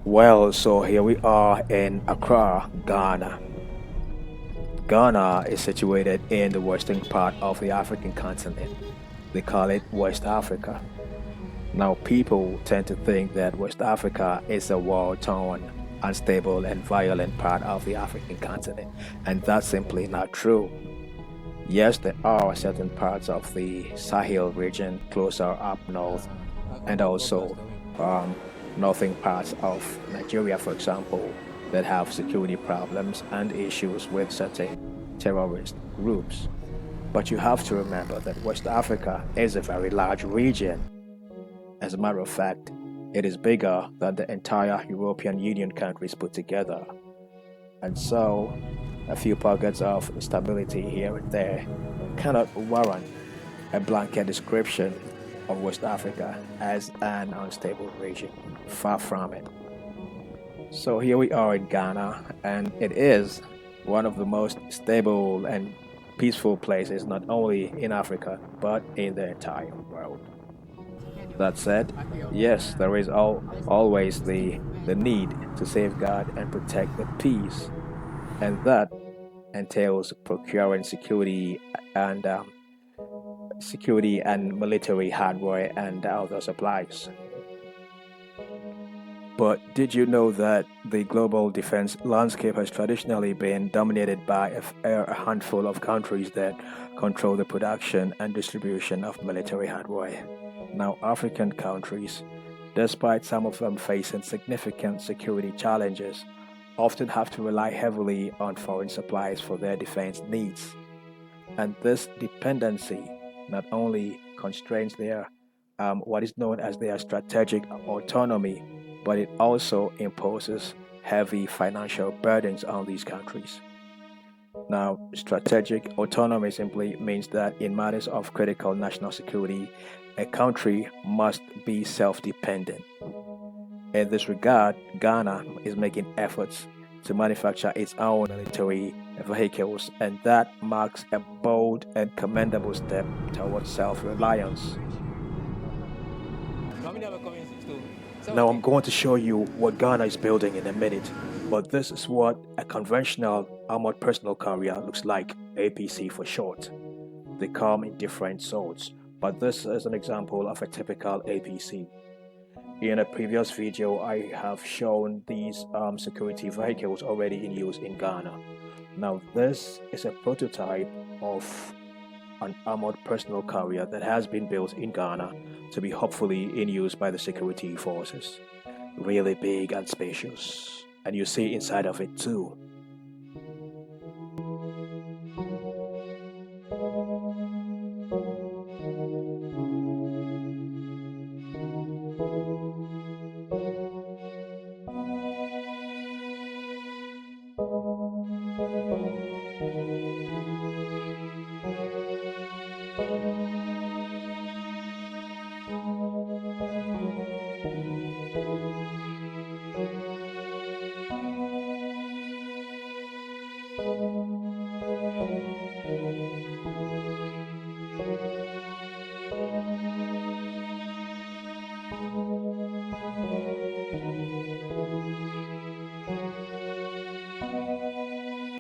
Well, so here we are in Accra, Ghana. Ghana is situated in the western part of the African continent. They call it West Africa. Now, people tend to think that West Africa is a war-torn, unstable, and violent part of the African continent, and that's simply not true. Yes, there are certain parts of the Sahel region closer up north, and also um, northern parts of Nigeria, for example, that have security problems and issues with certain terrorist groups. But you have to remember that West Africa is a very large region. As a matter of fact, it is bigger than the entire European Union countries put together. And so, a few pockets of instability here and there cannot warrant a blanket description of West Africa as an unstable region. Far from it. So here we are in Ghana, and it is one of the most stable and peaceful places not only in Africa but in the entire world. That said, yes, there is always the need to safeguard and protect the peace, and that entails procuring security and military hardware and other supplies. But did you know that the global defense landscape has traditionally been dominated by a handful of countries that control the production and distribution of military hardware? Now, African countries, despite some of them facing significant security challenges, often have to rely heavily on foreign supplies for their defense needs. And this dependency not only constrains their what is known as their strategic autonomy, but it also imposes heavy financial burdens on these countries. Now, strategic autonomy simply means that in matters of critical national security, a country must be self dependent. In this regard, Ghana is making efforts to manufacture its own military vehicles, and that marks a bold and commendable step towards self reliance. Now, I'm going to show you what Ghana is building in a minute, but this is what a conventional armored personnel carrier looks like, APC for short. They come in different sorts, but this is an example of a typical APC. In a previous video, I have shown these security vehicles already in use in Ghana. Now, this is a prototype of an armored personnel carrier that has been built in Ghana to be hopefully in use by the security forces. Really big and spacious. And you see inside of it too.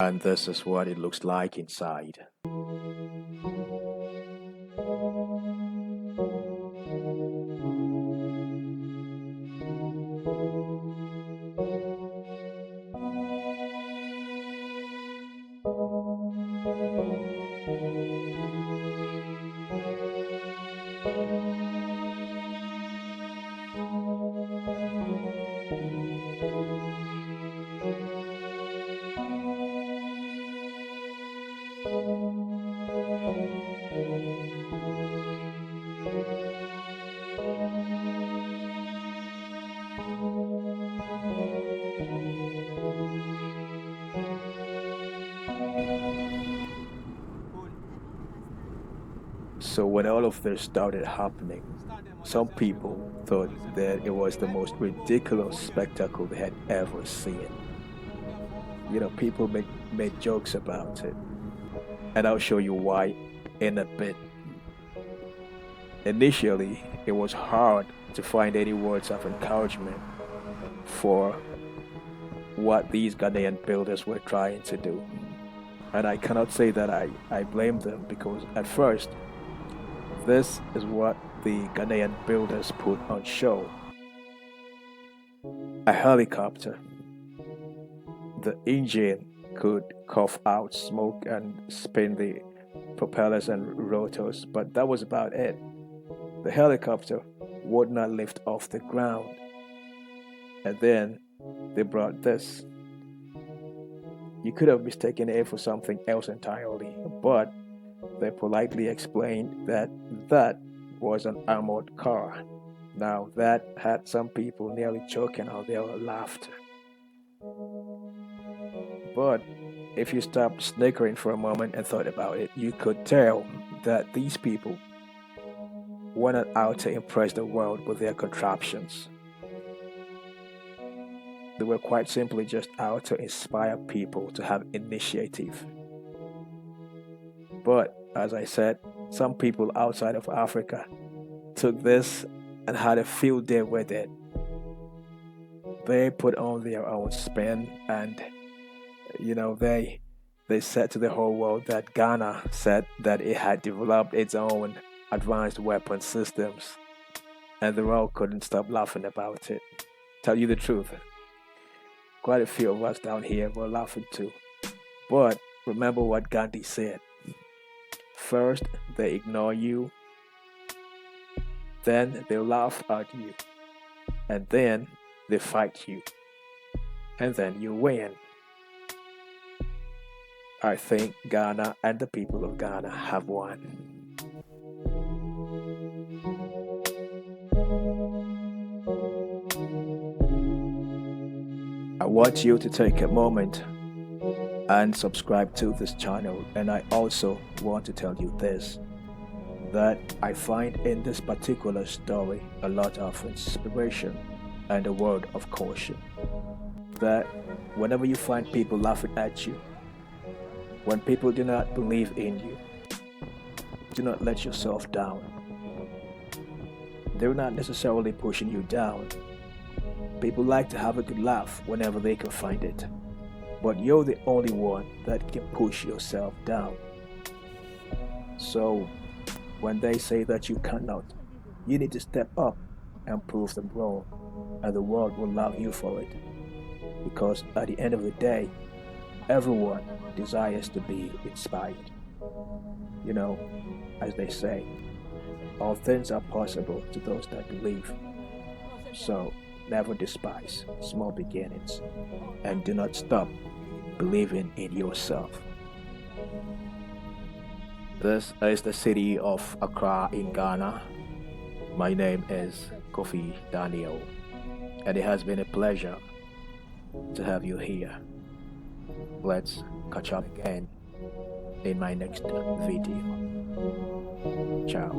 And this is what it looks like inside. So when all of this started happening, some people thought that it was the most ridiculous spectacle they had ever seen. People made jokes about it, and I'll show you why in a bit. Initially, it was hard to find any words of encouragement for what these Ghanaian builders were trying to do. And I cannot say that I blame them, because at first, this is what the Ghanaian builders put on show: a helicopter. The engine could cough out smoke and spin the propellers and rotors, but that was about it. The helicopter would not lift off the ground. And then they brought this. You could have mistaken it for something else entirely, but they politely explained that that was an armored car. Now, that had some people nearly choking on their laughter. But if you stopped snickering for a moment and thought about it, you could tell that these people were not out to impress the world with their contraptions. They were quite simply just out to inspire people to have initiative. But as I said, some people outside of Africa took this and had a field day with it. They put on their own spin, and they said to the whole world that Ghana said that it had developed its own advanced weapon systems, and the world couldn't stop laughing about it. Tell you the truth, quite a few of us down here were laughing too. But remember what Gandhi said: first they ignore you, then they laugh at you, and then they fight you, and then you win. I think Ghana and the people of Ghana have won. I want you to take a moment and subscribe to this channel, and I also want to tell you this, that I find in this particular story a lot of inspiration and a word of caution, that whenever you find people laughing at you, when people do not believe in you, do not let yourself down. They're not necessarily pushing you down. People like to have a good laugh whenever they can find it, but you're the only one that can push yourself down. So when they say that you cannot, you need to step up and prove them wrong, and the world will love you for it. Because at the end of the day, everyone desires to be inspired. As they say, all things are possible to those that believe. So never despise small beginnings, and do not stop believing in yourself. This is the city of Accra in Ghana. My name is Kofi Daniel, and it has been a pleasure to have you here. Let's catch up again in my next video. Ciao.